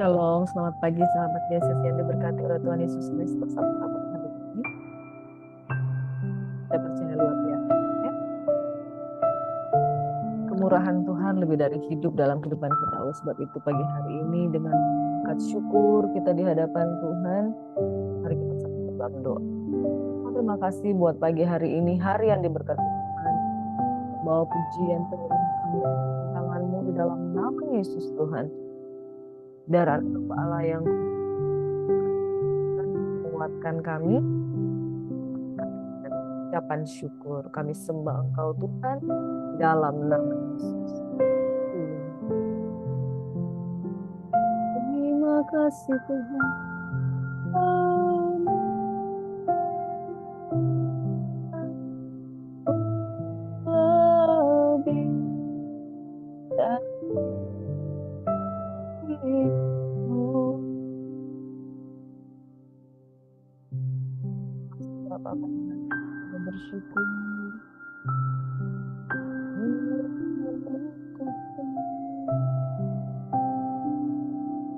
Shalom, selamat pagi, sahabat Yesus yang diberkati oleh Tuhan Yesus Kristus. Apa kabar hari ini? Kita percaya luar biasa, ya. Kemurahan Tuhan lebih dari hidup dalam kehidupan kita. Oleh sebab itu pagi hari ini dengan angkat syukur kita di hadapan Tuhan, mari kita satu dalam doa. Terima kasih buat pagi hari ini, hari yang diberkati Tuhan. Bawa pujian penyembah kami ke tangan-Mu di dalam nama Yesus Tuhan. Darah Allah yang menguatkan kami. Ucapan syukur kami sembah Engkau Tuhan dalam nama Yesus. Terima kasih Tuhan. Lebih darimu. Bapak kami bersyukur.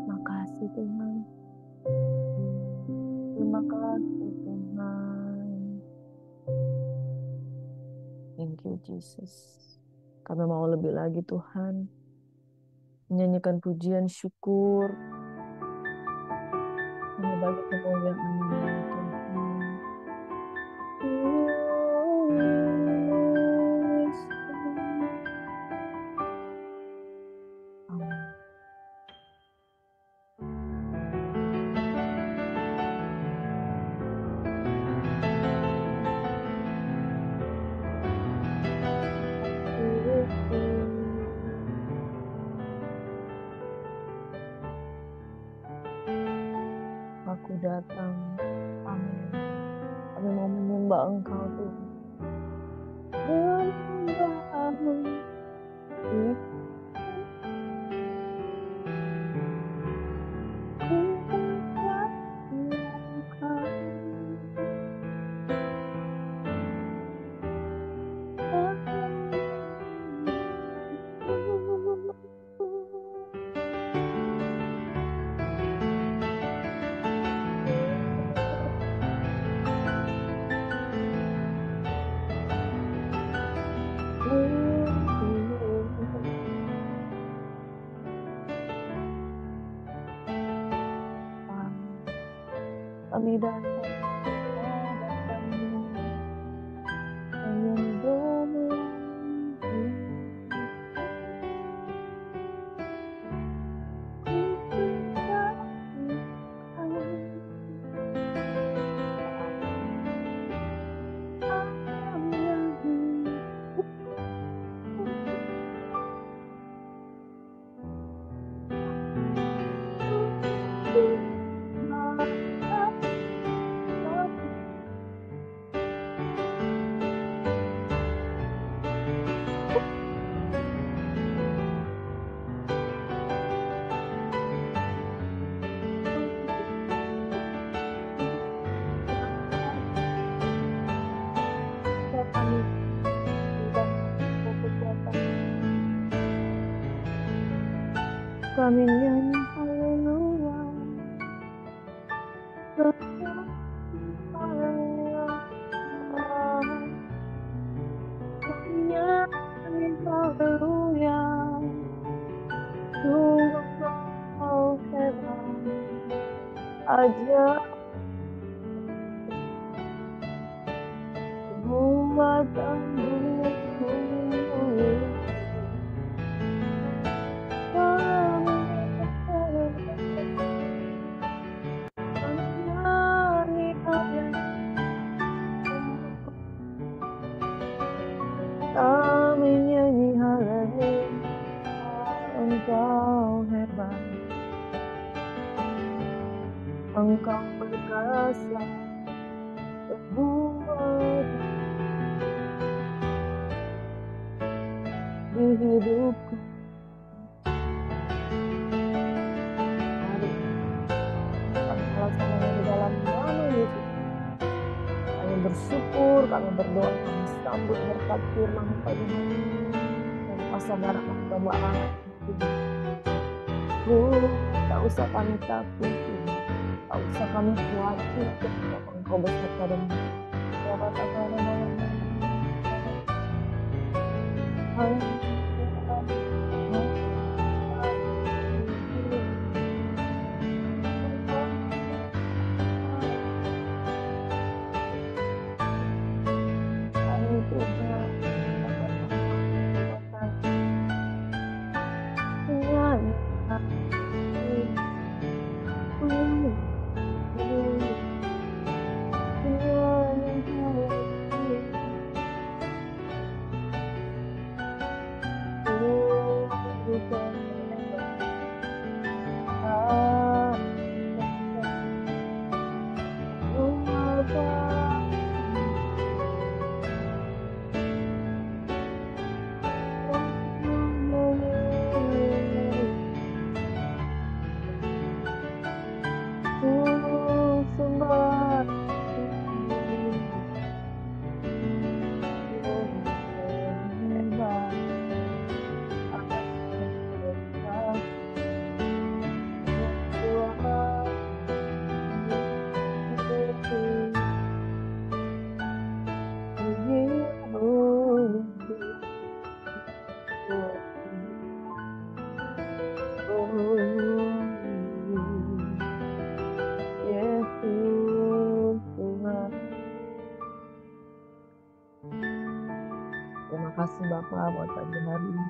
Makasih Tuhan. Terima kasih Tuhan. Thank you Jesus. Kami mau lebih lagi Tuhan. Menyanyikan pujian syukur. Hanya bagi kemuliaan-Mu Tuhan. Aku datang, amin. Kami mau menyembah Engkau Tuhan. Menyembah-Mu. Kami datang hadapan-Mu, menyembah-Mu. Kami nyanyi haleluya, haleluya, kami nyanyi haleluya, sungguh Kau hebat, ajaib buatan-Mu. Kami nyanyi haleluya, Engkau hebat, Engkau berkuasa berbuat di hidupku. Kami melaksanakannya di dalam nama Yesus. Kami bersyukur, kami berdoa, kami sambut berkat firman-Mu pagi hari ini. Dan pasal darah Hamba Allah. Tak usah kami takut, Tuhan. Tak usah kami khawatir ketika Engkau beserta dengan Terima kasih Bapak buat pagi hari ini.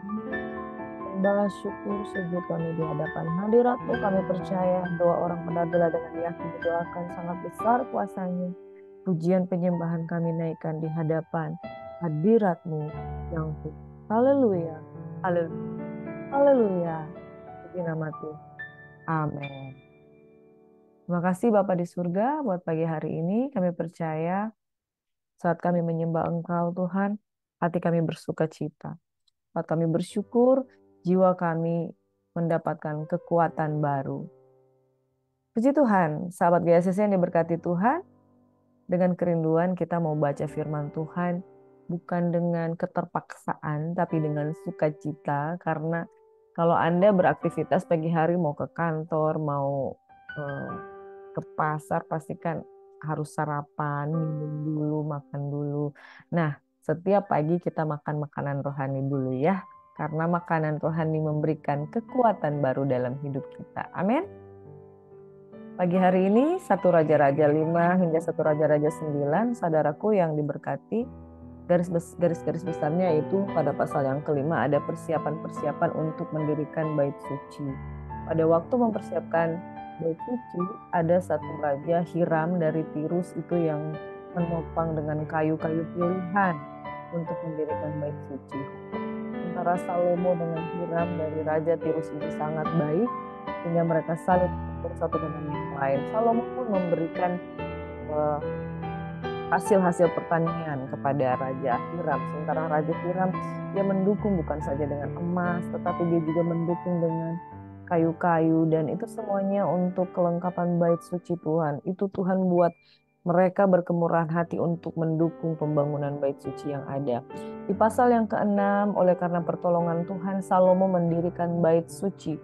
Membalas syukur sujud kami di hadapan hadirat-Mu. Kami percaya doa orang benar adalah dengan yakin didoakan sangat besar kuasanya. Pujian penyembahan kami naikkan di hadapan hadirat-Mu yang kudus. Haleluya, haleluya, haleluya. Puji nama Tuhan. Amin. Terima kasih Bapak di surga buat pagi hari ini. Kami percaya saat kami menyembah Engkau Tuhan, hati kami bersuka cita. Saat kami bersyukur, jiwa kami mendapatkan kekuatan baru. Puji Tuhan, sahabat GSS yang diberkati Tuhan, dengan kerinduan kita mau baca firman Tuhan, bukan dengan keterpaksaan, tapi dengan sukacita, karena kalau Anda beraktivitas pagi hari mau ke kantor, mau ke pasar, pastikan harus sarapan, minum dulu, makan dulu. Nah, setiap pagi kita makan makanan rohani dulu ya. Karena makanan rohani memberikan kekuatan baru dalam hidup kita. Amin. Pagi hari ini 1 Raja-Raja 5 hingga 1 Raja-Raja 9, saudaraku yang diberkati, garis-garis besarnya itu pada pasal yang kelima ada persiapan-persiapan untuk mendirikan bait suci. Pada waktu mempersiapkan bait suci, ada satu raja Hiram dari Tirus itu yang menopang dengan kayu-kayu pilihan untuk mendirikan bait suci. Antara Salomo dengan Hiram dari Raja Tirus ini sangat baik, sehingga mereka saling satu dengan yang lain. Salomo pun memberikan hasil-hasil pertanian kepada Raja Hiram. Sementara Raja Hiram dia mendukung bukan saja dengan emas, tetapi dia juga mendukung dengan kayu-kayu, dan itu semuanya untuk kelengkapan bait suci Tuhan. Itu Tuhan buat mereka berkemurahan hati untuk mendukung pembangunan bait suci yang ada. Di pasal yang ke-6, oleh karena pertolongan Tuhan, Salomo mendirikan bait suci.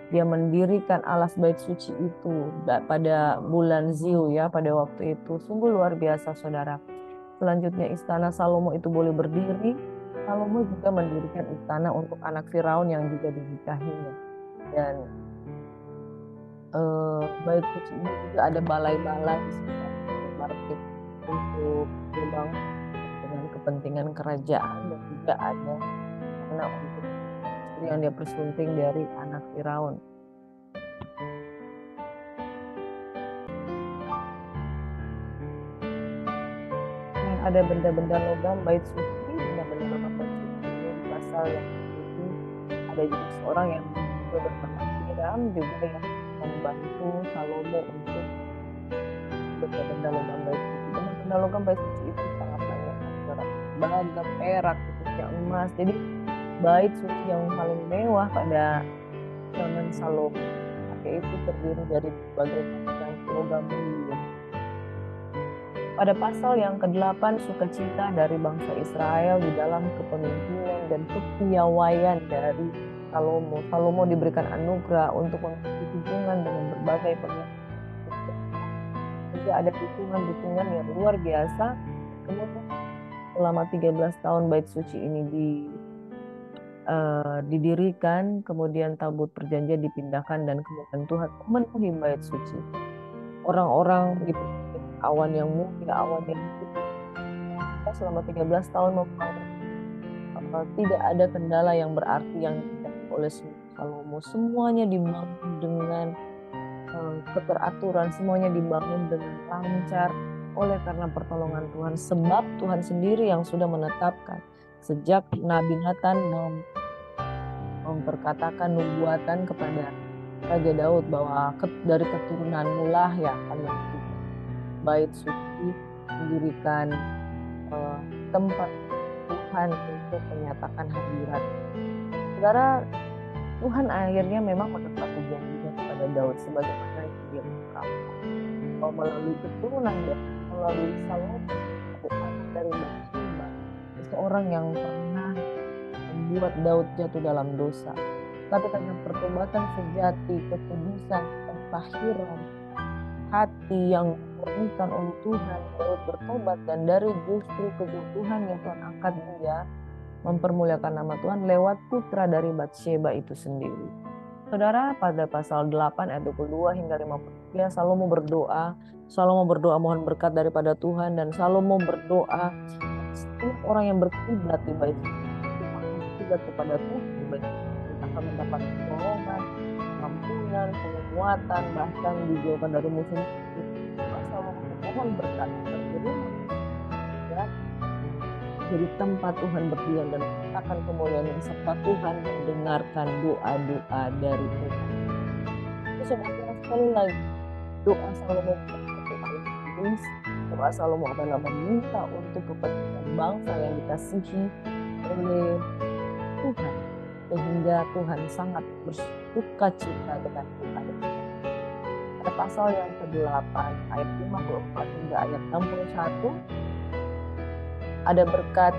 Dia mendirikan alas bait suci itu pada bulan Ziu ya, pada waktu itu. Sungguh luar biasa saudara. Selanjutnya istana Salomo itu boleh berdiri. Salomo juga mendirikan istana untuk anak Firaun yang juga dinikahinya. Dan bait suci ini juga ada balai-balai market untuk membangun dengan kepentingan kerajaan, dan juga ada karena untuk yang dia persunting dari anak Firaun. Dan ada benda-benda logam bait suci, benda-benda logam bait suci ini di pasal yang itu ada juga seorang yang bernama Hiram juga yang membantu Salomo untuk benda-benda logam bait suci. Benda logam bait suci itu sangat banyak, beragam perak, khususnya emas. Jadi bait suci yang paling mewah pada zaman Salomo itu terdiri dari berbagai macam logam mulia. Pada pasal yang ke-8, sukacita dari bangsa Israel di dalam kepemimpinan dan kepiawaian dari Salomo. Salomo diberikan anugerah untuk memiliki hubungan dengan berbagai pemimpin. Juga ada dukungan-dukungan yang luar biasa. Kemudian selama 13 tahun bait suci ini didirikan, kemudian tabut perjanjian dipindahkan dan kemudian Tuhan memenuhi bait suci. Orang-orang gitu, awan yang mulia, awan yang putih. Selama 13 tahun tidak ada kendala yang berarti yang dihadapi oleh Salomo. Semuanya dibangun dengan keteraturan, semuanya dibangun dengan lancar oleh karena pertolongan Tuhan. Sebab Tuhan sendiri yang sudah menetapkan sejak Nabi Nathan memperkatakan nubuatan kepada Raja Daud bahwa dari keturunanmu lah yang akan mendirikan bait suci, mendirikan tempat Tuhan untuk menyatakan hadirat. Saudara, Tuhan akhirnya memang menepati janjinya kepada Daud sebagaimana yang dia ungkapkan. Bahwa melalui keturunan dan melalui Salomo, anak dari Bathsheba, seseorang yang pernah membuat Daud jatuh dalam dosa. Tapi karena pertobatan sejati, kekudusan, ketahiran, hati yang dimurnikan oleh Tuhan, Daud bertobat dan dari justru kebutuhan yang Tuhan angkat dia, mempermuliakan nama Tuhan lewat putra dari Bathsheba itu sendiri. Saudara, pada pasal 8 ayat 22 hingga 53, Salomo berdoa mohon berkat daripada Tuhan, dan Salomo berdoa setiap orang yang berkiblat di bait berkiblat kepada Tuhan di bait akan mendapat pertolongan, ampunan, penguatan, bahkan dijauhkan dari musuh. Salomo mohon berkat jadi tempat Tuhan berdiam dan akan kemuliaan serta Tuhan mendengarkan doa-doa dari Tuhan. Sebenarnya sekali lagi doa Salomo adalah meminta untuk kepentingan bangsa yang dikasihi oleh Tuhan, sehingga Tuhan sangat bersuka cita dengan kita. Pada pasal yang ke-8 ayat 54 hingga ayat 61 ada berkat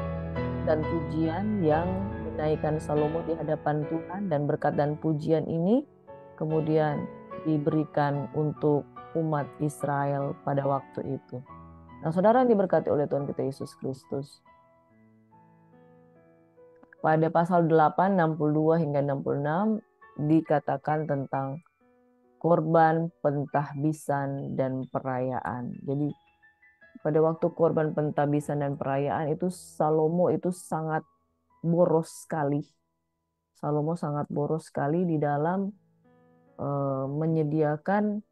dan pujian yang dinaikkan Salomo di hadapan Tuhan, dan berkat dan pujian ini kemudian diberikan untuk umat Israel pada waktu itu. Nah, saudara yang diberkati oleh Tuhan kita Yesus Kristus, pada pasal 8, 62 hingga 66 dikatakan tentang korban pentahbisan dan perayaan. Jadi pada waktu korban pentahbisan dan perayaan itu Salomo itu sangat boros sekali. Salomo sangat boros sekali di dalam menyediakan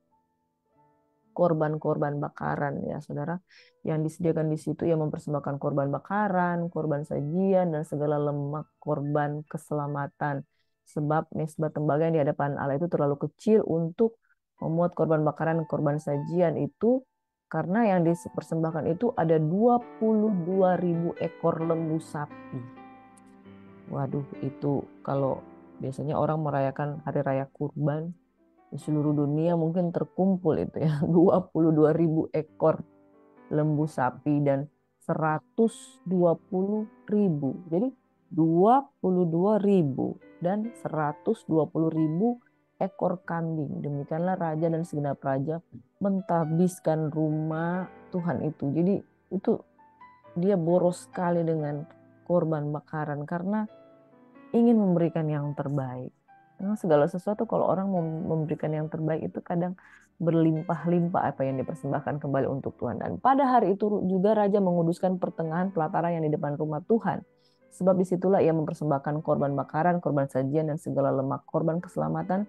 korban-korban bakaran, ya saudara. Yang disediakan di situ ya mempersembahkan korban bakaran, korban sajian, dan segala lemak korban keselamatan. Sebab mesbah tembaga yang di hadapan Allah itu terlalu kecil untuk memuat korban bakaran, korban sajian itu, karena yang dipersembahkan itu ada 22.000 ekor lembu sapi. Waduh, itu kalau biasanya orang merayakan hari raya kurban di seluruh dunia mungkin terkumpul itu ya 22.000 ekor lembu sapi dan 120.000. Jadi 22.000 dan 120.000 ekor kambing. Demikianlah raja dan segenap raja mentahbiskan rumah Tuhan itu. Jadi itu dia boros sekali dengan korban bakaran karena ingin memberikan yang terbaik. Nah, segala sesuatu kalau orang memberikan yang terbaik itu kadang berlimpah-limpah apa yang dipersembahkan kembali untuk Tuhan. Dan pada hari itu juga raja menguduskan pertengahan pelataran yang di depan rumah Tuhan. Sebab disitulah ia mempersembahkan korban bakaran, korban sajian, dan segala lemak korban keselamatan.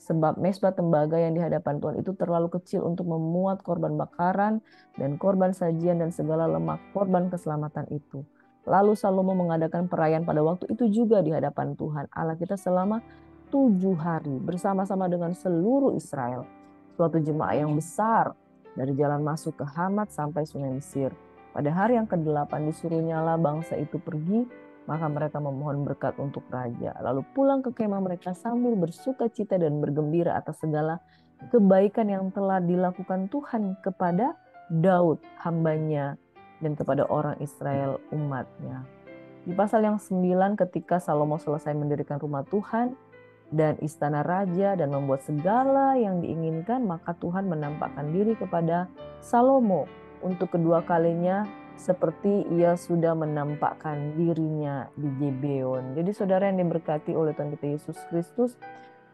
Sebab mesbah tembaga yang di hadapan Tuhan itu terlalu kecil untuk memuat korban bakaran dan korban sajian dan segala lemak korban keselamatan itu. Lalu Salomo mengadakan perayaan pada waktu itu juga di hadapan Tuhan Allah kita selama 7 hari bersama-sama dengan seluruh Israel. Suatu jemaah yang besar dari jalan masuk ke Hamat sampai sungai Mesir. Pada hari yang ke-8 disuruhnyalah bangsa itu pergi, maka mereka memohon berkat untuk raja. Lalu pulang ke kemah mereka sambil bersuka cita dan bergembira atas segala kebaikan yang telah dilakukan Tuhan kepada Daud hambanya dan kepada orang Israel umatnya. Di pasal yang 9 ketika Salomo selesai mendirikan rumah Tuhan dan istana raja dan membuat segala yang diinginkan, maka Tuhan menampakkan diri kepada Salomo untuk kedua kalinya seperti ia sudah menampakkan dirinya di Gibeon. Jadi saudara yang diberkati oleh Tuhan kita Yesus Kristus,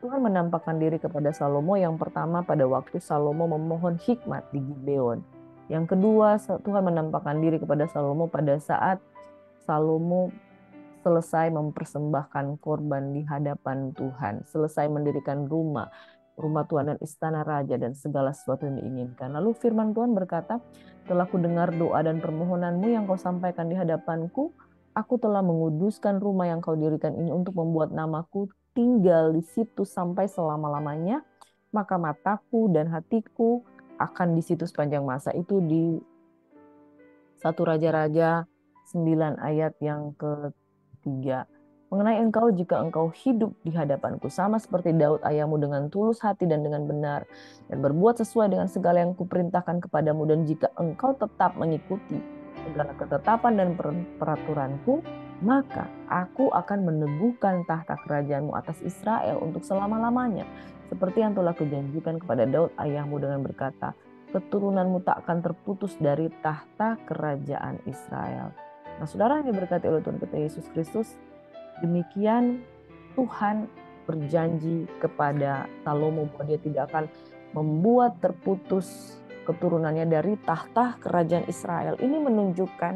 Tuhan menampakkan diri kepada Salomo yang pertama pada waktu Salomo memohon hikmat di Gibeon. Yang kedua, Tuhan menampakkan diri kepada Salomo pada saat Salomo selesai mempersembahkan korban di hadapan Tuhan, selesai mendirikan rumah Tuhan dan istana raja dan segala sesuatu yang diinginkan. Lalu firman Tuhan berkata, telah kudengar doa dan permohonanmu yang kau sampaikan di hadapanku, aku telah menguduskan rumah yang kau dirikan ini untuk membuat namaku tinggal di situ sampai selama-lamanya, maka mataku dan hatiku akan di situ sepanjang masa. Itu di 1 Raja-Raja 9 ayat yang ke-3. Mengenai engkau, jika engkau hidup di hadapanku sama seperti Daud ayahmu dengan tulus hati dan dengan benar, dan berbuat sesuai dengan segala yang kuperintahkan kepadamu, dan jika engkau tetap mengikuti segala ketetapan dan peraturanku, maka aku akan meneguhkan tahta kerajaanmu atas Israel untuk selama-lamanya, seperti yang telah kujanjikan kepada Daud ayahmu dengan berkata, keturunanmu tak akan terputus dari tahta kerajaan Israel. Nah, saudara yang diberkati oleh Tuhan kita Yesus Kristus, demikian Tuhan berjanji kepada Salomo bahwa dia tidak akan membuat terputus keturunannya dari tahta kerajaan Israel. Ini menunjukkan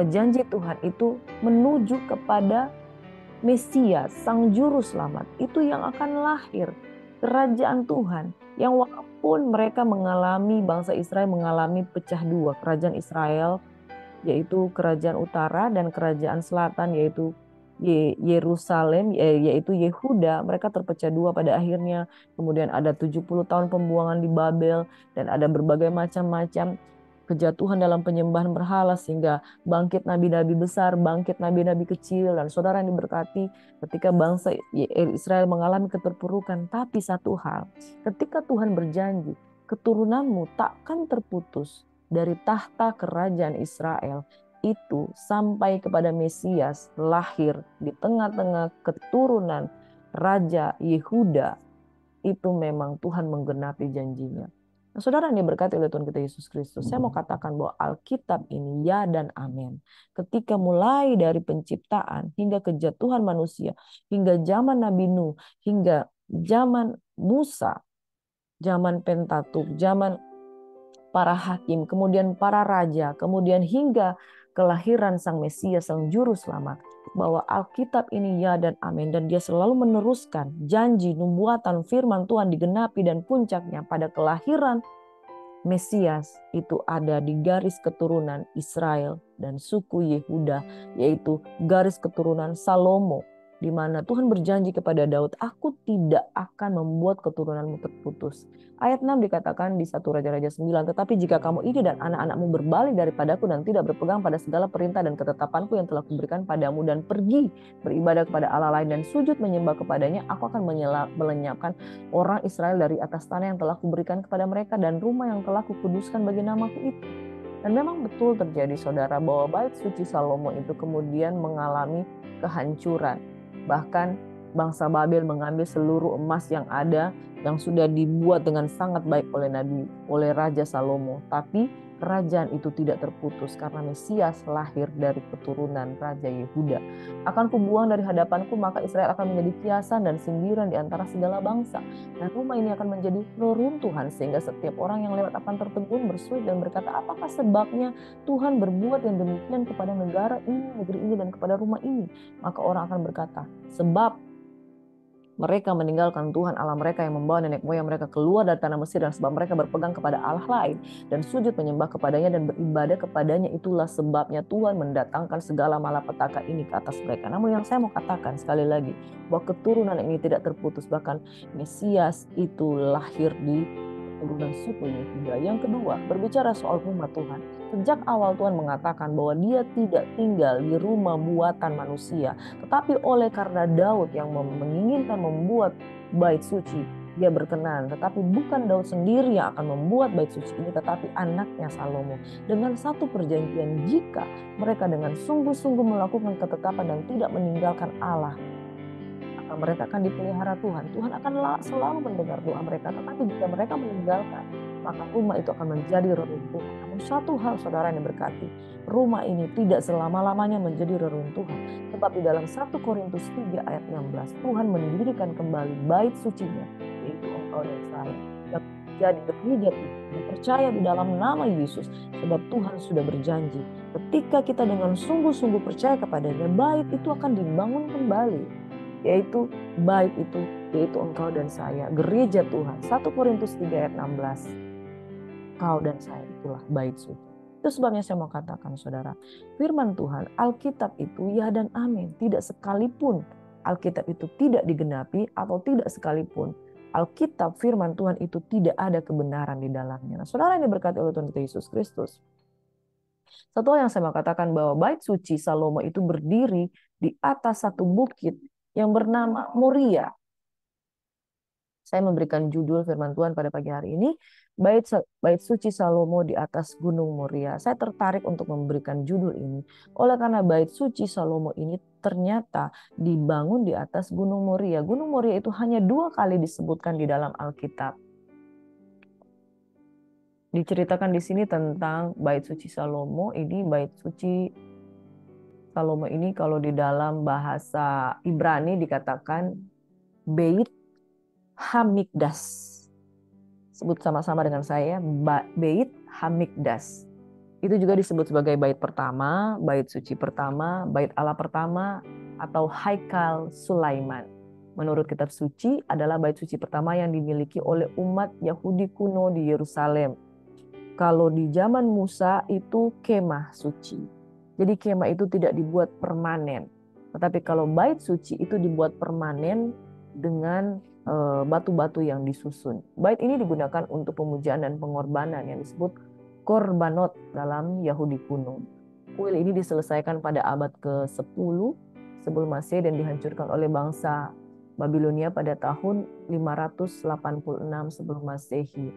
janji Tuhan itu menuju kepada Mesias, Sang Juru Selamat, itu yang akan lahir. Kerajaan Tuhan yang walaupun mereka mengalami, bangsa Israel mengalami pecah dua. Kerajaan Israel yaitu kerajaan utara dan kerajaan selatan yaitu Yerusalem, yaitu Yehuda. Mereka terpecah dua pada akhirnya. Kemudian ada 70 tahun pembuangan di Babel dan ada berbagai macam-macam kejatuhan dalam penyembahan berhala sehingga bangkit nabi-nabi besar, bangkit nabi-nabi kecil. Dan saudara yang diberkati, ketika bangsa Israel mengalami keterpurukan, tapi satu hal, ketika Tuhan berjanji, keturunanmu takkan terputus dari tahta kerajaan Israel, itu sampai kepada Mesias lahir di tengah-tengah keturunan Raja Yehuda, itu memang Tuhan menggenapi janjinya. Nah, saudara yang diberkati oleh Tuhan kita Yesus Kristus, saya mau katakan bahwa Alkitab ini ya dan amin. Ketika mulai dari penciptaan hingga kejatuhan manusia, hingga zaman Nabi Nuh, hingga zaman Musa, zaman Pentatuk, zaman para hakim, kemudian para raja, kemudian hingga kelahiran Sang Mesias, Sang Juru Selamat, bahwa Alkitab ini ya dan amin, dan dia selalu meneruskan janji, nubuatan, firman Tuhan digenapi, dan puncaknya pada kelahiran Mesias itu ada di garis keturunan Israel dan suku Yehuda, yaitu garis keturunan Salomo, di mana Tuhan berjanji kepada Daud, aku tidak akan membuat keturunanmu terputus. Ayat 6 dikatakan di 1 Raja-Raja 9, tetapi jika kamu ini dan anak-anakmu berbalik daripadaku dan tidak berpegang pada segala perintah dan ketetapanku yang telah kuberikan padamu dan pergi beribadah kepada Allah lain dan sujud menyembah kepadanya, aku akan melenyapkan orang Israel dari atas tanah yang telah kuberikan kepada mereka dan rumah yang telah kukuduskan bagi namaku itu. Dan memang betul terjadi saudara bahwa bait suci Salomo itu kemudian mengalami kehancuran. Bahkan bangsa Babel mengambil seluruh emas yang ada yang sudah dibuat dengan sangat baik oleh Raja Salomo. Tapi kerajaan itu tidak terputus karena Mesias lahir dari keturunan Raja Yehuda. Akan kubuang dari hadapanku, maka Israel akan menjadi kiasan dan sindiran di antara segala bangsa. Dan rumah ini akan menjadi reruntuhan sehingga setiap orang yang lewat akan tertegun, bersuit dan berkata, apakah sebabnya Tuhan berbuat yang demikian kepada negara ini, negeri ini, dan kepada rumah ini? Maka orang akan berkata, sebab mereka meninggalkan Tuhan Allah mereka yang membawa nenek moyang mereka keluar dari tanah Mesir, dan sebab mereka berpegang kepada Allah lain dan sujud menyembah kepadanya dan beribadah kepadanya, itulah sebabnya Tuhan mendatangkan segala malapetaka ini ke atas mereka. Namun yang saya mau katakan sekali lagi, bahwa keturunan ini tidak terputus, bahkan Mesias itu lahir di keturunan suku Yehuda. Yang kedua, berbicara soal rumah Tuhan. Sejak awal Tuhan mengatakan bahwa dia tidak tinggal di rumah buatan manusia, tetapi oleh karena Daud yang menginginkan membuat bait suci, dia berkenan. Tetapi bukan Daud sendiri yang akan membuat bait suci ini, tetapi anaknya Salomo. Dengan satu perjanjian, jika mereka dengan sungguh-sungguh melakukan ketetapan dan tidak meninggalkan Allah, maka mereka akan dipelihara Tuhan. Tuhan akan selalu mendengar doa mereka. Tetapi jika mereka meninggalkan, maka rumah itu akan menjadi reruntuhan. Namun satu hal saudara yang diberkati, rumah ini tidak selama-lamanya menjadi reruntuhan. Sebab di dalam 1 Korintus 3 ayat 16, Tuhan mendirikan kembali bait sucinya, yaitu engkau dan saya. Yang jadi gereja Tuhan, percaya di dalam nama Yesus. Sebab Tuhan sudah berjanji, ketika kita dengan sungguh-sungguh percaya kepadanya, bait itu akan dibangun kembali. Yaitu bait itu, yaitu engkau dan saya, gereja Tuhan. 1 Korintus 3 ayat 16. Kau dan saya itulah bait suci. Itu sebabnya saya mau katakan saudara, firman Tuhan, Alkitab itu ya dan amin. Tidak sekalipun Alkitab itu tidak digenapi, atau tidak sekalipun Alkitab firman Tuhan itu tidak ada kebenaran di dalamnya. Nah, saudara yang diberkati oleh Tuhan kita Yesus Kristus, satu hal yang saya mau katakan, bahwa bait suci Salomo itu berdiri di atas satu bukit yang bernama Moria. Saya memberikan judul firman Tuhan pada pagi hari ini, bait suci Salomo di atas Gunung Moria. Saya tertarik untuk memberikan judul ini oleh karena bait suci Salomo ini ternyata dibangun di atas Gunung Moria. Gunung Moria itu hanya 2 kali disebutkan di dalam Alkitab. Diceritakan di sini tentang bait suci Salomo. Ini bait suci Salomo ini kalau di dalam bahasa Ibrani dikatakan Beit Hamikdas. Sebut sama-sama dengan saya, Beit Hamikdas. Itu juga disebut sebagai bait pertama, bait suci pertama, bait Allah pertama, atau Haikal Sulaiman. Menurut kitab suci adalah bait suci pertama yang dimiliki oleh umat Yahudi kuno di Yerusalem. Kalau di zaman Musa itu kemah suci. Jadi kemah itu tidak dibuat permanen. Tetapi kalau bait suci itu dibuat permanen dengan batu-batu yang disusun. Bait ini digunakan untuk pemujaan dan pengorbanan yang disebut korbanot dalam Yahudi kuno. Kuil ini diselesaikan pada abad ke-10 sebelum Masehi dan dihancurkan oleh bangsa Babilonia pada tahun 586 sebelum Masehi.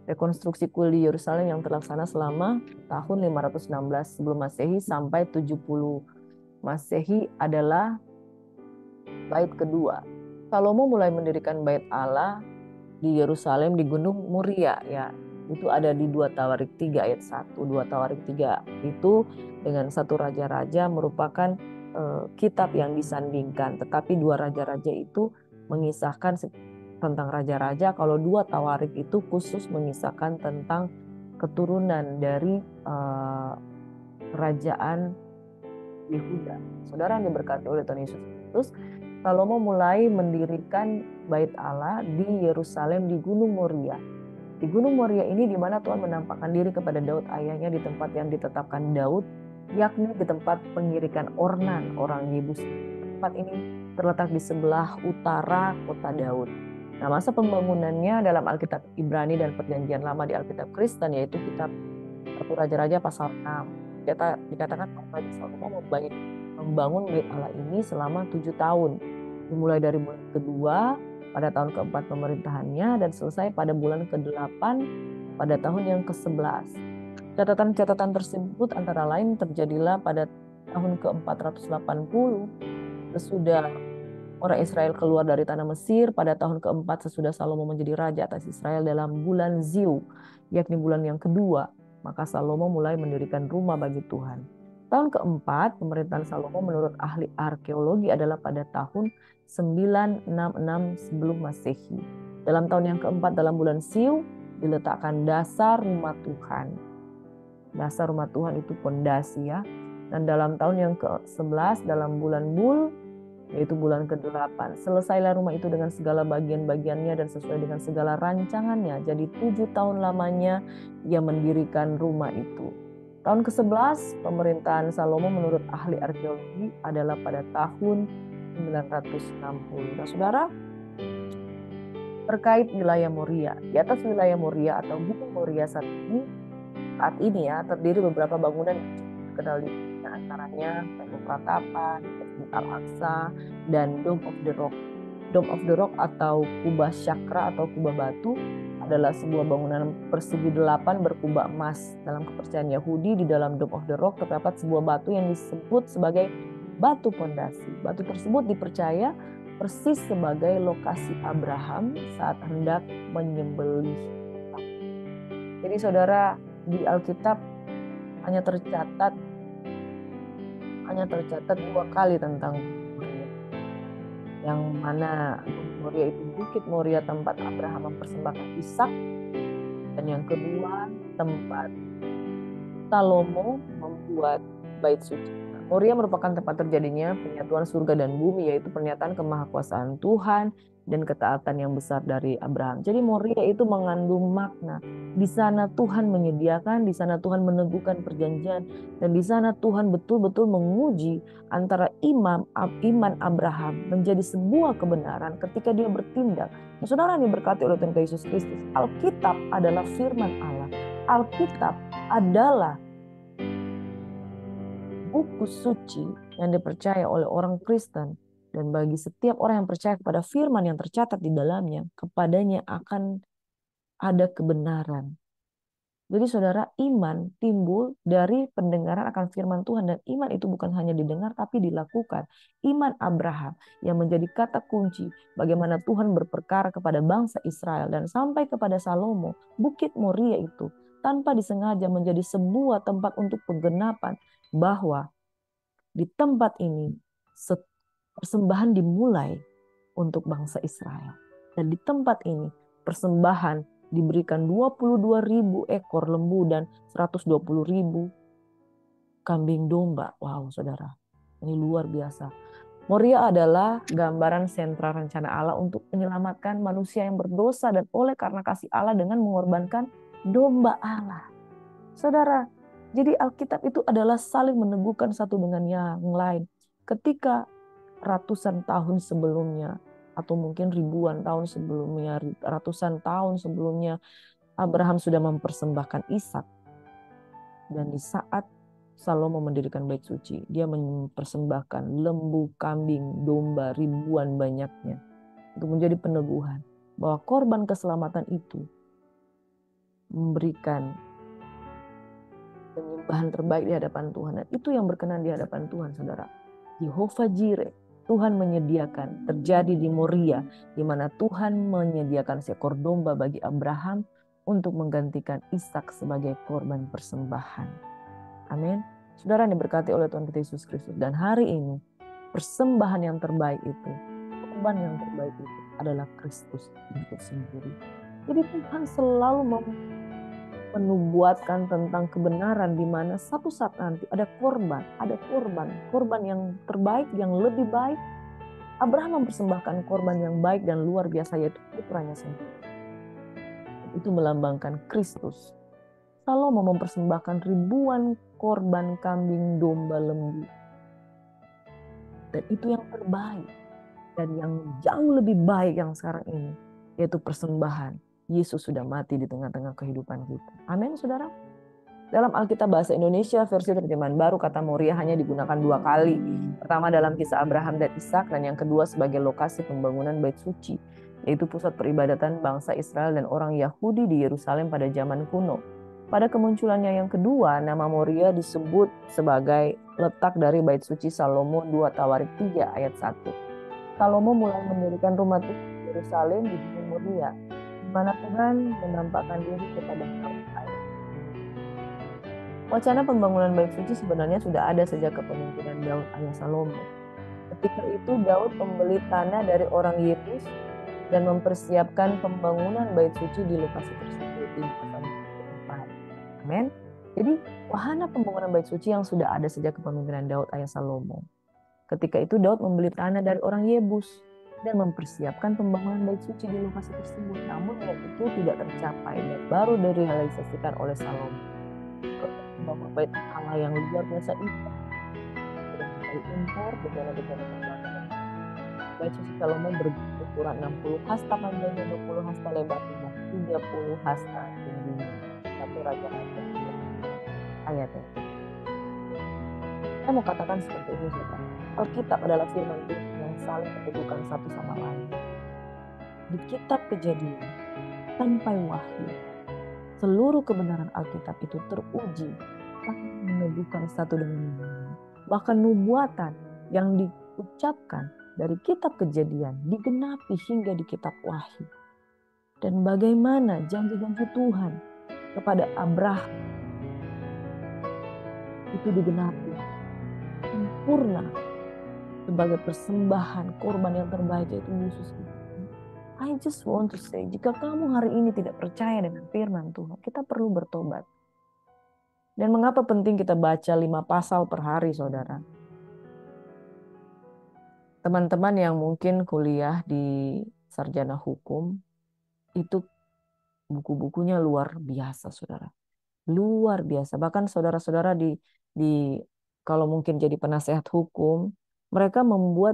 Rekonstruksi kuil di Yerusalem yang terlaksana selama tahun 516 sebelum Masehi sampai 70 Masehi adalah bait kedua. Salomo mulai mendirikan bait Allah di Yerusalem di Gunung Moria ya. Itu ada di 2 Tawarik 3 ayat 1. 2 Tawarik 3 itu dengan 1 Raja-Raja merupakan kitab yang disandingkan. Tetapi 2 Raja-Raja itu mengisahkan tentang raja-raja, kalau 2 Tawarik itu khusus mengisahkan tentang keturunan dari kerajaan Yehuda. Saudara yang diberkati oleh Tuhan Yesus Kristus, Salomo mulai mendirikan bait Allah di Yerusalem di Gunung Moria. Di Gunung Moria ini di mana Tuhan menampakkan diri kepada Daud ayahnya di tempat yang ditetapkan Daud, yakni di tempat pengirikan Ornan orang Yebus. Tempat ini terletak di sebelah utara kota Daud. Nah, masa pembangunannya dalam Alkitab Ibrani dan Perjanjian Lama di Alkitab Kristen yaitu kitab 1 Raja-Raja pasal 6. Dikatakan Raja Salomo membangun bait Allah ini selama 7 tahun. Dimulai dari bulan kedua pada tahun ke-4 pemerintahannya dan selesai pada bulan ke-8 pada tahun yang ke-11. Catatan-catatan tersebut antara lain terjadilah pada tahun ke-480 sesudah orang Israel keluar dari tanah Mesir, pada tahun ke-4 sesudah Salomo menjadi raja atas Israel dalam bulan Ziu, yakni bulan yang kedua, maka Salomo mulai mendirikan rumah bagi Tuhan. Tahun ke-4 pemerintahan Salomo menurut ahli arkeologi adalah pada tahun 966 sebelum Masehi. Dalam tahun yang ke-4 dalam bulan Ziu diletakkan dasar rumah Tuhan. Dasar rumah Tuhan itu pondasi ya. Dan dalam tahun yang ke-11 dalam bulan Bul, yaitu bulan ke-8. Selesailah rumah itu dengan segala bagian-bagiannya dan sesuai dengan segala rancangannya. Jadi 7 tahun lamanya ia mendirikan rumah itu. Tahun ke-11 pemerintahan Salomo menurut ahli arkeologi adalah pada tahun 960. Nah saudara, terkait wilayah Moria. Di atas wilayah Moria atau Gunung Moria saat ini ya terdiri beberapa bangunan yang dikenal di antaranya Tembok Ratapan, Masjid Al-Aqsa, dan Dome of the Rock. Dome of the Rock atau kubah Chakra atau kubah batu adalah sebuah bangunan persegi 8 berkubah emas. Dalam kepercayaan Yahudi, di dalam Dome of the Rock terdapat sebuah batu yang disebut sebagai batu pondasi. Batu tersebut dipercaya persis sebagai lokasi Abraham saat hendak menyembelih. Jadi saudara, di Alkitab hanya tercatat 2 kali tentang Moria. Yang mana Moria itu Bukit Moria tempat Abraham mempersembahkan Ishak, dan yang kedua tempat Salomo membuat bait suci. Moria merupakan tempat terjadinya penyatuan surga dan bumi, yaitu pernyataan kemahakuasaan Tuhan dan ketaatan yang besar dari Abraham. Jadi Moria itu mengandung makna. Di sana Tuhan menyediakan, di sana Tuhan meneguhkan perjanjian, dan di sana Tuhan betul-betul menguji antara iman Abraham menjadi sebuah kebenaran ketika dia bertindak. Nah, saudara yang diberkati oleh Tuhan Yesus Kristus, Alkitab adalah firman Allah. Alkitab adalah buku suci yang dipercaya oleh orang Kristen, dan bagi setiap orang yang percaya kepada firman yang tercatat di dalamnya, kepadanya akan ada kebenaran. Jadi saudara, iman timbul dari pendengaran akan firman Tuhan, dan iman itu bukan hanya didengar tapi dilakukan. Iman Abraham yang menjadi kata kunci bagaimana Tuhan berperkara kepada bangsa Israel dan sampai kepada Salomo. Bukit Moria itu tanpa disengaja menjadi sebuah tempat untuk penggenapan bahwa di tempat ini persembahan dimulai untuk bangsa Israel. Dan di tempat ini persembahan diberikan 22.000 ekor lembu dan 120.000 kambing domba. Wow saudara, ini luar biasa. Moria adalah gambaran sentral rencana Allah untuk menyelamatkan manusia yang berdosa, dan oleh karena kasih Allah dengan mengorbankan domba Allah. Saudara, jadi Alkitab itu adalah saling meneguhkan satu dengan yang lain. Ketika ratusan tahun sebelumnya, atau mungkin ribuan tahun sebelumnya, ratusan tahun sebelumnya, Abraham sudah mempersembahkan Ishak. Dan di saat Salomo mendirikan bait suci, dia mempersembahkan lembu, kambing, domba, ribuan banyaknya, untuk menjadi peneguhan bahwa korban keselamatan itu memberikan penyembahan terbaik di hadapan Tuhan. Dan itu yang berkenan di hadapan Tuhan, saudara. Jehovah Jireh, Tuhan menyediakan, terjadi di Moria, di mana Tuhan menyediakan seekor domba bagi Abraham untuk menggantikan Ishak sebagai korban persembahan. Amin. Saudara yang diberkati oleh Tuhan kita Yesus Kristus. Dan hari ini, persembahan yang terbaik itu, korban yang terbaik itu adalah Kristus itu sendiri. Jadi Tuhan selalu menubuatkan tentang kebenaran, di mana satu saat nanti ada korban yang terbaik, yang lebih baik. Abraham mempersembahkan korban yang baik dan luar biasa, yaitu putranya sendiri. Itu melambangkan Kristus. Salomo mempersembahkan ribuan korban kambing, domba, lembu. Dan itu yang terbaik. Dan yang jauh lebih baik yang sekarang ini, yaitu persembahan. Yesus sudah mati di tengah-tengah kehidupan kita. Amin, saudara. Dalam Alkitab bahasa Indonesia versi terjemahan baru, kata Moria hanya digunakan 2 kali. Pertama dalam kisah Abraham dan Ishak, dan yang kedua sebagai lokasi pembangunan bait suci, yaitu pusat peribadatan bangsa Israel dan orang Yahudi di Yerusalem pada zaman kuno. Pada kemunculannya yang kedua, nama Moria disebut sebagai letak dari bait suci Salomo 2 Tawarik 3 ayat 1. Salomo mulai mendirikan rumah Tuhan di Yerusalem di Gunung Moria, di mana Tuhan menampakkan diri kepada Israel. Wacana pembangunan bait suci sebenarnya sudah ada sejak kepemimpinan Daud ayah Salomo. Ketika itu Daud membeli tanah dari orang Yebus dan mempersiapkan pembangunan bait suci di lokasi tersebut. Amin. Jadi wahana pembangunan bait suci yang sudah ada sejak kepemimpinan Daud ayah Salomo. Ketika itu Daud membeli tanah dari orang Yebus dan mempersiapkan pembangunan bait suci di lokasi tersebut. Namun yang itu tidak tercapai dan baru direalisasikan oleh Salomo. Pembangunan bait Allah yang luar biasa itu dari impor bencana-bencana pembangunan. Bait suci Salomo berukuran 60 hasta panjangnya, 20 hasta lebarnya, 30 hasta tingginya. Satu raja-raja ayatnya. Saya mau katakan seperti ini, saudara. Alkitab adalah firman Tuhan yang saling meneguhkan satu sama lain. di kitab Kejadian sampai Wahyu, seluruh kebenaran Alkitab itu teruji saling meneguhkan satu dengan yang lain. Bahkan nubuatan yang diucapkan dari kitab Kejadian digenapi hingga di kitab Wahyu. Dan bagaimana janji-janji Tuhan kepada Abraham itu digenapi sempurna sebagai persembahan korban yang terbaik, yaitu Yesus. I just want to say, jika kamu hari ini tidak percaya dengan firman Tuhan, kita perlu bertobat. Dan mengapa penting kita baca 5 pasal per hari, saudara? Teman-teman yang mungkin kuliah di sarjana hukum, itu buku-bukunya luar biasa, saudara. Luar biasa. Bahkan saudara-saudara di kalau mungkin jadi penasehat hukum, mereka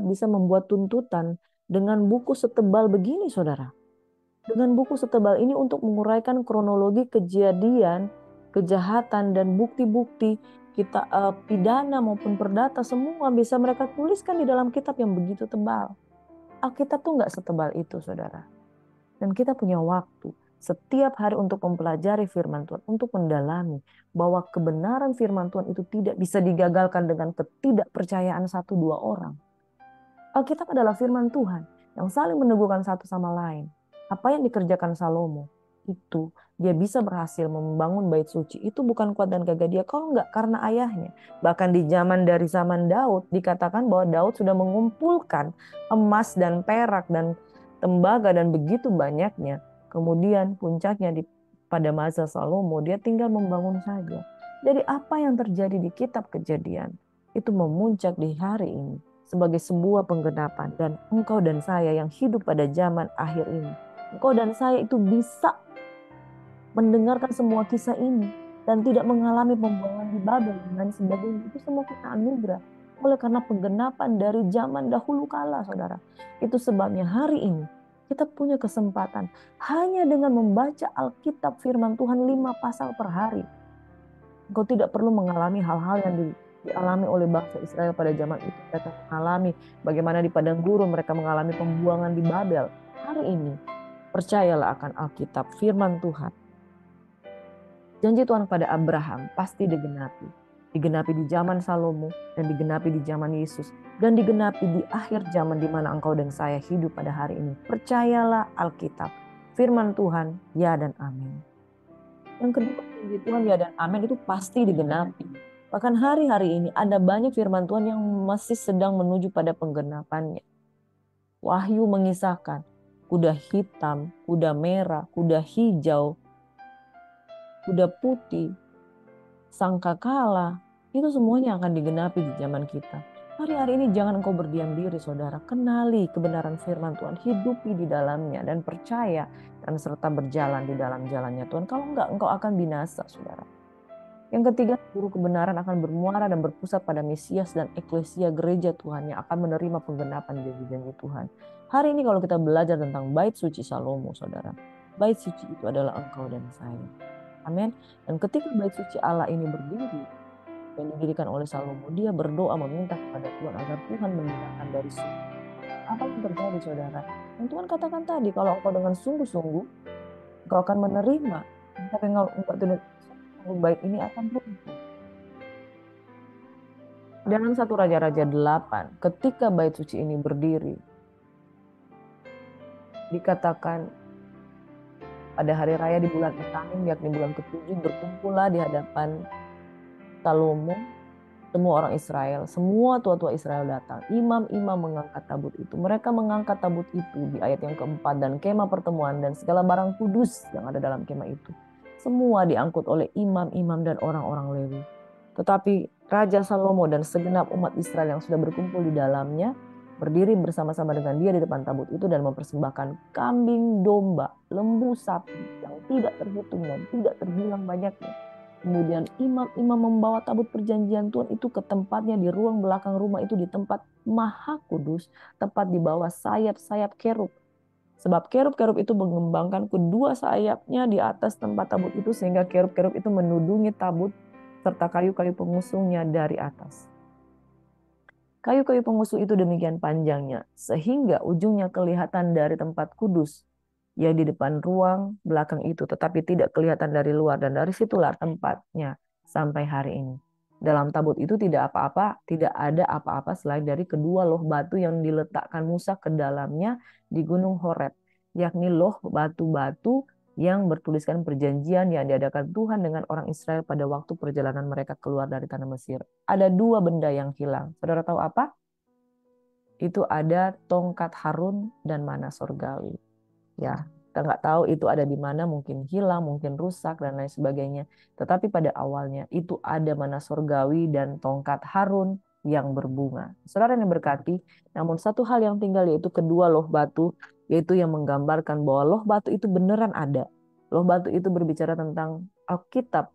bisa membuat tuntutan dengan buku setebal begini, saudara. Dengan buku setebal ini untuk menguraikan kronologi kejadian, kejahatan, dan bukti-bukti kita pidana maupun perdata, semua bisa mereka tuliskan di dalam kitab yang begitu tebal. Alkitab tuh nggak setebal itu, saudara. Dan kita punya waktu setiap hari untuk mempelajari firman Tuhan, untuk mendalami bahwa kebenaran firman Tuhan itu tidak bisa digagalkan dengan ketidakpercayaan 1-2 orang. Alkitab adalah firman Tuhan yang saling meneguhkan satu sama lain. Apa yang dikerjakan Salomo itu, dia bisa berhasil membangun bait suci. Itu bukan kuat dan gagah dia, kalau enggak karena ayahnya. Bahkan dari zaman Daud dikatakan bahwa Daud sudah mengumpulkan emas dan perak dan tembaga dan begitu banyaknya. Kemudian puncaknya pada masa Salomo dia tinggal membangun saja. Jadi apa yang terjadi di kitab Kejadian itu memuncak di hari ini sebagai sebuah penggenapan. Dan engkau dan saya yang hidup pada zaman akhir ini, engkau dan saya itu bisa mendengarkan semua kisah ini dan tidak mengalami pembuangan di Babel dan sebagainya. Itu semua kita anugerah oleh karena penggenapan dari zaman dahulu kala, saudara. Itu sebabnya hari ini kita punya kesempatan hanya dengan membaca Alkitab firman Tuhan 5 pasal per hari. Engkau tidak perlu mengalami hal-hal yang dialami oleh bangsa Israel pada zaman itu. Mereka mengalami bagaimana di padang gurun, mereka mengalami pembuangan di Babel. Hari ini percayalah akan Alkitab, firman Tuhan. Janji Tuhan pada Abraham pasti digenapi. Digenapi di zaman Salomo dan digenapi di zaman Yesus. Dan digenapi di akhir zaman di mana engkau dan saya hidup pada hari ini. Percayalah Alkitab, firman Tuhan, ya dan amin. Yang kedua, janji Tuhan ya dan amin itu pasti digenapi. Bahkan hari-hari ini ada banyak firman Tuhan yang masih sedang menuju pada penggenapannya. Wahyu mengisahkan kuda hitam, kuda merah, kuda hijau, kuda putih, sangkakala, itu semuanya akan digenapi di zaman kita. Hari-hari ini jangan engkau berdiam diri, saudara. Kenali kebenaran firman Tuhan, hidupi di dalamnya dan percaya dan serta berjalan di dalam jalannya Tuhan. Kalau enggak, engkau akan binasa, saudara. Yang ketiga, guru kebenaran akan bermuara dan berpusat pada Mesias dan eklesia gereja Tuhan yang akan menerima penggenapan janji-janji Tuhan. Hari ini kalau kita belajar tentang bait suci Salomo, saudara, bait suci itu adalah engkau dan saya. Amin. Dan ketika bait suci Allah ini berdiri dan didirikan oleh Salomo, dia berdoa meminta kepada Tuhan agar Tuhan menghilangkan dari suci. Apa yang terjadi, saudara? Dan Tuhan katakan tadi, kalau engkau dengan sungguh-sungguh, engkau akan menerima. Tapi engkau tidak sungguh, bait ini akan runtuh. Dalam 1 Raja-Raja 8, ketika bait suci ini berdiri, dikatakan pada hari raya di bulan Etanim, yakni bulan ke-7, berkumpullah di hadapan Salomo semua orang Israel, semua tua-tua Israel datang. Imam-imam mengangkat tabut itu. Mereka mengangkat tabut itu di ayat yang keempat, dan kemah pertemuan dan segala barang kudus yang ada dalam kemah itu. Semua diangkut oleh imam-imam dan orang-orang Lewi. Tetapi Raja Salomo dan segenap umat Israel yang sudah berkumpul di dalamnya berdiri bersama-sama dengan dia di depan tabut itu dan mempersembahkan kambing, domba, lembu, sapi yang tidak terhitung dan tidak terbilang banyaknya. Kemudian imam-imam membawa tabut perjanjian Tuhan itu ke tempatnya di ruang belakang rumah itu, di tempat maha kudus, tempat di bawah sayap-sayap kerub. Sebab kerub-kerub itu mengembangkan kedua sayapnya di atas tempat tabut itu, sehingga kerub-kerub itu menudungi tabut serta kayu-kayu pengusungnya dari atas. Kayu-kayu pengusu itu demikian panjangnya, sehingga ujungnya kelihatan dari tempat kudus yang di depan ruang belakang itu, tetapi tidak kelihatan dari luar, dan dari situlah tempatnya sampai hari ini. Dalam tabut itu tidak ada apa-apa selain dari kedua loh batu yang diletakkan Musa ke dalamnya di Gunung Horeb, yakni loh batu-batu yang bertuliskan perjanjian yang diadakan Tuhan dengan orang Israel pada waktu perjalanan mereka keluar dari tanah Mesir. Ada dua benda yang hilang. Saudara tahu apa? Itu ada tongkat Harun dan mana sorgawi. Ya, kita nggak tahu itu ada di mana, mungkin hilang, mungkin rusak, dan lain sebagainya. Tetapi pada awalnya itu ada mana sorgawi dan tongkat Harun yang berbunga. Saudara yang berkati, namun satu hal yang tinggal yaitu kedua loh batu, yaitu yang menggambarkan bahwa loh batu itu beneran ada. Loh batu itu berbicara tentang Alkitab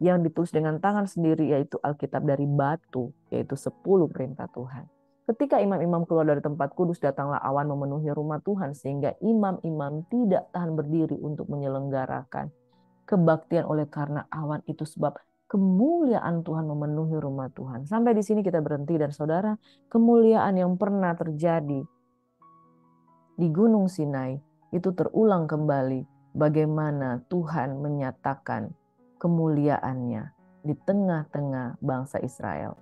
yang ditulis dengan tangan sendiri, yaitu Alkitab dari batu, yaitu 10 perintah Tuhan. Ketika imam-imam keluar dari tempat kudus, datanglah awan memenuhi rumah Tuhan, sehingga imam-imam tidak tahan berdiri untuk menyelenggarakan kebaktian oleh karena awan itu, sebab kemuliaan Tuhan memenuhi rumah Tuhan. Sampai di sini kita berhenti, dan saudara, kemuliaan yang pernah terjadi di Gunung Sinai itu terulang kembali, bagaimana Tuhan menyatakan kemuliaannya di tengah-tengah bangsa Israel.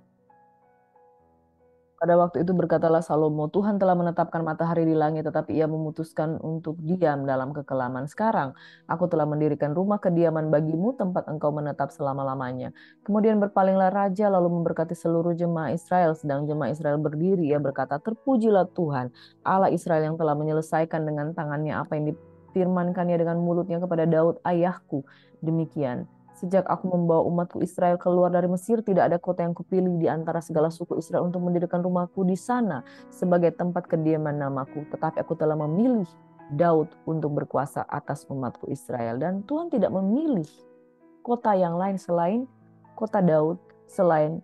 Pada waktu itu berkatalah Salomo, Tuhan telah menetapkan matahari di langit, tetapi ia memutuskan untuk diam dalam kekelaman. Sekarang aku telah mendirikan rumah kediaman bagimu, tempat engkau menetap selama-lamanya. Kemudian berpalinglah raja, lalu memberkati seluruh jemaah Israel. Sedang jemaah Israel berdiri, ia berkata, terpujilah Tuhan, Allah Israel yang telah menyelesaikan dengan tangannya apa yang difirmankannya dengan mulutnya kepada Daud ayahku. Demikian. Sejak aku membawa umatku Israel keluar dari Mesir, tidak ada kota yang kupilih di antara segala suku Israel untuk mendirikan rumahku di sana sebagai tempat kediaman namaku. Tetapi aku telah memilih Daud untuk berkuasa atas umatku Israel. Dan Tuhan tidak memilih kota yang lain selain kota Daud, selain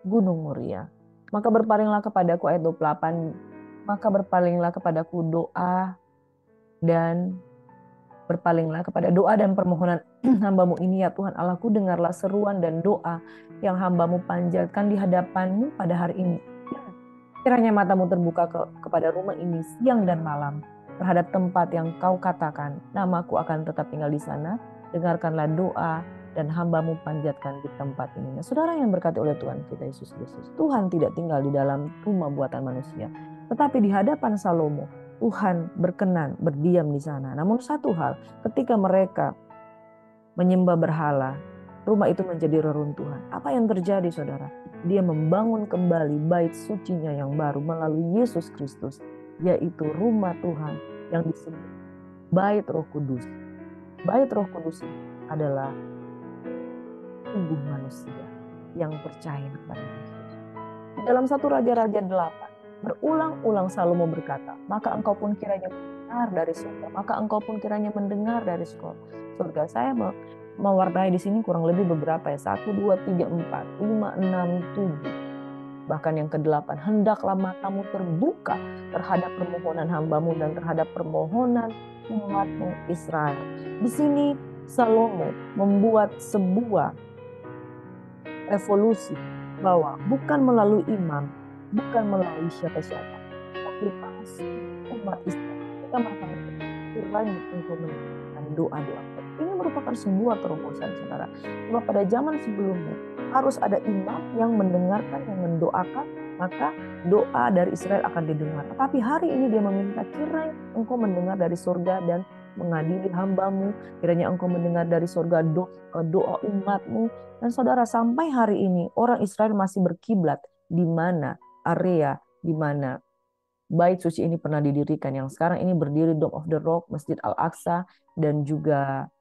Gunung Moria. Maka berpalinglah kepadaku, ayat 28, maka berpalinglah kepadaku doa dan berpalinglah kepada doa dan permohonan hambamu ini, ya Tuhan Allahku, dengarlah seruan dan doa yang hambamu panjatkan di hadapanmu pada hari ini. Kiranya matamu terbuka kepada rumah ini siang dan malam, terhadap tempat yang kau katakan, namaku akan tetap tinggal di sana. Dengarkanlah doa dan hambamu panjatkan di tempat ini. Nah, saudara yang berkati oleh Tuhan kita Yesus Kristus, Tuhan tidak tinggal di dalam rumah buatan manusia, tetapi di hadapan Salomo, Tuhan berkenan berdiam di sana. Namun satu hal, ketika mereka menyembah berhala, rumah itu menjadi reruntuhan. Apa yang terjadi, saudara? Dia membangun kembali bait sucinya yang baru melalui Yesus Kristus, yaitu rumah Tuhan yang disebut bait Roh Kudus. Bait Roh Kudus adalah tubuh manusia yang percaya kepada Yesus. Dalam 1 Raja-Raja 8, berulang-ulang Salomo berkata, maka engkau pun kiranya mendengar dari surga, maka engkau pun kiranya mendengar dari surga. Saya mewarnai di sini kurang lebih beberapa ya, 1, 2, 3, 4, 5, 6, 7. Bahkan yang ke-8, hendaklah matamu terbuka terhadap permohonan hambamu dan terhadap permohonan umatmu Israel. Di sini Salomo membuat sebuah revolusi bahwa bukan melalui imam, bukan melalui siapa-siapa, tapi langsung umat Islam. Kita melakukan kiranya engkau mendengarkan doa-doa. Ini merupakan sebuah terobosan, saudara. Sebab pada zaman sebelumnya harus ada imam yang mendengarkan, yang mendoakan, maka doa dari Israel akan didengar. Tapi hari ini dia meminta, kiranya engkau mendengar dari surga dan mengadili hambamu, kiranya engkau mendengar dari surga doa umatmu. Dan saudara, sampai hari ini orang Israel masih berkiblat di mana area di mana bait suci ini pernah didirikan, yang sekarang ini berdiri Dome of the Rock, Masjid Al-Aqsa, dan juga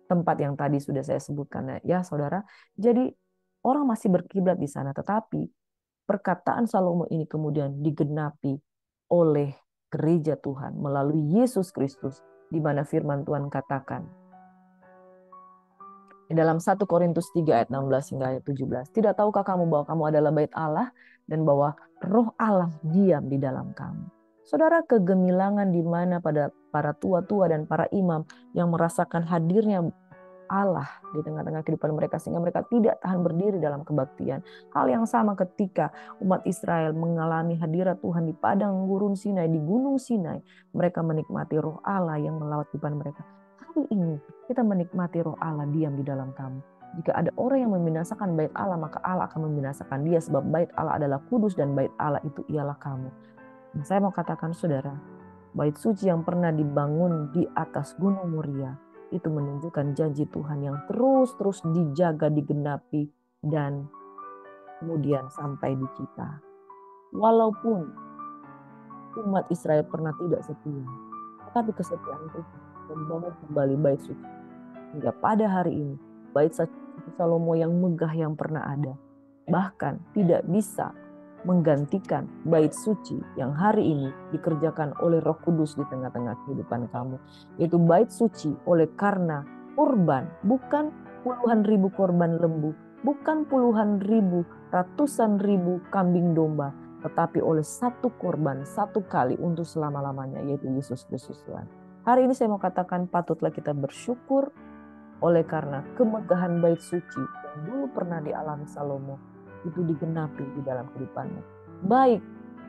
tempat yang tadi sudah saya sebutkan ya saudara. Jadi orang masih berkiblat di sana, tetapi perkataan Salomo ini kemudian digenapi oleh gereja Tuhan melalui Yesus Kristus, di mana firman Tuhan katakan dalam 1 Korintus 3 ayat 16 hingga ayat 17. Tidak tahukah kamu bahwa kamu adalah bait Allah dan bahwa Roh Allah diam di dalam kamu? Saudara, kegemilangan di mana pada para tua-tua dan para imam yang merasakan hadirnya Allah di tengah-tengah kehidupan mereka sehingga mereka tidak tahan berdiri dalam kebaktian. Hal yang sama ketika umat Israel mengalami hadirat Tuhan di padang gurun Sinai, di gunung Sinai, mereka menikmati roh Allah yang melawat kehidupan mereka. Hari ini kita menikmati roh Allah diam di dalam kamu. Jika ada orang yang membinasakan bait Allah, maka Allah akan membinasakan dia, sebab bait Allah adalah kudus dan bait Allah itu ialah kamu. Nah, saya mau katakan saudara, bait suci yang pernah dibangun di atas Gunung Moria itu menunjukkan janji Tuhan yang terus-terus dijaga, digenapi, dan kemudian sampai di kita. Walaupun umat Israel pernah tidak setia, tetapi kesetiaan Tuhan membangun kembali bait suci. Hingga pada hari ini, bait suci Salomo yang megah yang pernah ada, bahkan tidak bisa menggantikan bait suci yang hari ini dikerjakan oleh Roh Kudus di tengah-tengah kehidupan kamu. Yaitu bait suci oleh karena korban, bukan puluhan ribu korban lembu, bukan puluhan ribu, ratusan ribu kambing domba, tetapi oleh satu korban, satu kali untuk selama-lamanya, yaitu Yesus Kristus Tuhan. Hari ini saya mau katakan patutlah kita bersyukur oleh karena kemegahan bait suci yang dulu pernah dialami Salomo itu digenapi di dalam kehidupanmu. Baik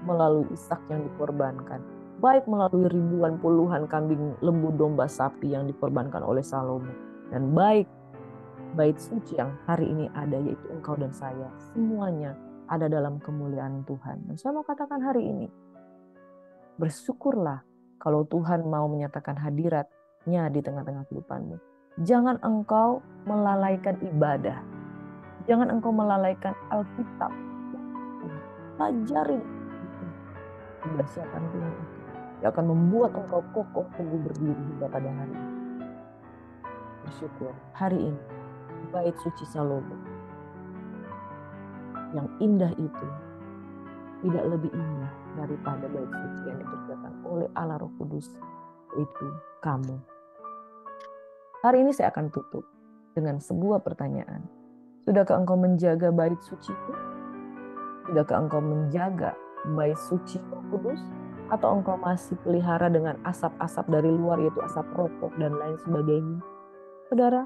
melalui Ishak yang dikorbankan, baik melalui ribuan puluhan kambing lembu domba sapi yang dikorbankan oleh Salomo, dan baik bait suci yang hari ini ada, yaitu engkau dan saya, semuanya ada dalam kemuliaan Tuhan. Dan saya mau katakan hari ini, bersyukurlah kalau Tuhan mau menyatakan hadiratnya di tengah-tengah kehidupanmu. Jangan engkau melalaikan ibadah. Jangan engkau melalaikan Alkitab. Pelajari kedahsyatan Tuhan itu. Yang akan membuat engkau kokoh teguh berdiri hingga pada hari ini. Bersyukur hari ini bait suci Salomo yang indah itu tidak lebih indah daripada bait suci yang dikerjakan oleh Allah Roh Kudus, itu kamu. Hari ini saya akan tutup dengan sebuah pertanyaan. Sudahkah engkau menjaga bait suci itu? Sudahkah engkau menjaga bait suci Roh Kudus? Atau engkau masih pelihara dengan asap-asap dari luar, yaitu asap rokok dan lain sebagainya? Saudara,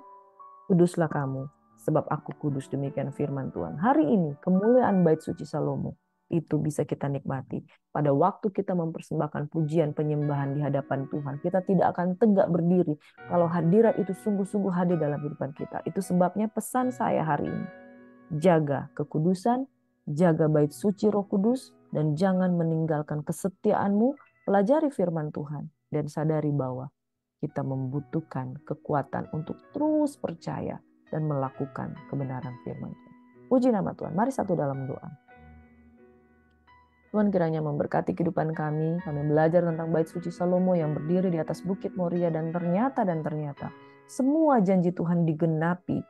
kuduslah kamu, sebab aku kudus, demikian firman Tuhan. Hari ini kemuliaan bait suci Salomo itu bisa kita nikmati. Pada waktu kita mempersembahkan pujian penyembahan di hadapan Tuhan, kita tidak akan tegak berdiri kalau hadirat itu sungguh-sungguh hadir dalam kehidupan kita. Itu sebabnya pesan saya hari ini, jaga kekudusan, jaga bait suci Roh Kudus, dan jangan meninggalkan kesetiaanmu. Pelajari firman Tuhan dan sadari bahwa kita membutuhkan kekuatan untuk terus percaya dan melakukan kebenaran firman Tuhan. Puji nama Tuhan. Mari satu dalam doa. Tuhan kiranya memberkati kehidupan kami. Kami belajar tentang bait suci Salomo yang berdiri di atas Bukit Moria, dan ternyata semua janji Tuhan digenapi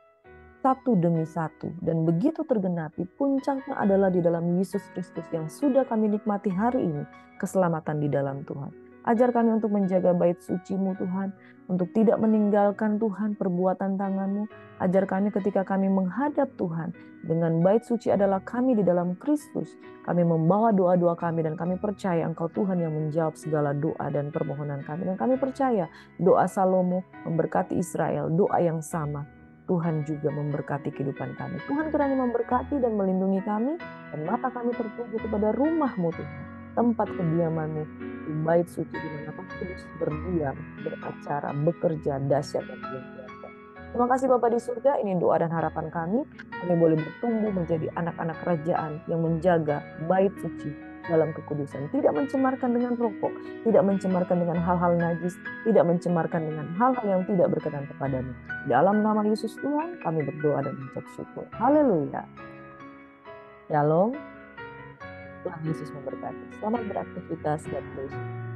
satu demi satu, dan begitu tergenapi puncaknya adalah di dalam Yesus Kristus yang sudah kami nikmati hari ini, keselamatan di dalam Tuhan. Ajar kami untuk menjaga bait suci-Mu Tuhan, untuk tidak meninggalkan Tuhan perbuatan tangan-Mu. Ajar kami ketika kami menghadap Tuhan, dengan bait suci adalah kami di dalam Kristus. Kami membawa doa-doa kami dan kami percaya Engkau Tuhan yang menjawab segala doa dan permohonan kami. Dan kami percaya doa Salomo memberkati Israel, doa yang sama Tuhan juga memberkati kehidupan kami. Tuhan kiranya memberkati dan melindungi kami, dan mata kami tertuju kepada rumah-Mu Tuhan, tempat kediaman-Mu, di bait suci di mana Kau Kudus berdiam, beracara, bekerja dahsyat dan luar biasa. Terima kasih Bapa di surga, ini doa dan harapan kami. Kami boleh bertumbuh menjadi anak-anak kerajaan yang menjaga bait suci dalam kekudusan, tidak mencemarkan dengan rokok, tidak mencemarkan dengan hal-hal najis, tidak mencemarkan dengan hal-hal yang tidak berkenan kepadamu. Dalam nama Yesus Tuhan, kami berdoa dan mengucap syukur. Haleluya. Shalom. Tuhan Yesus memberkati. Selamat beraktivitas. God bless you.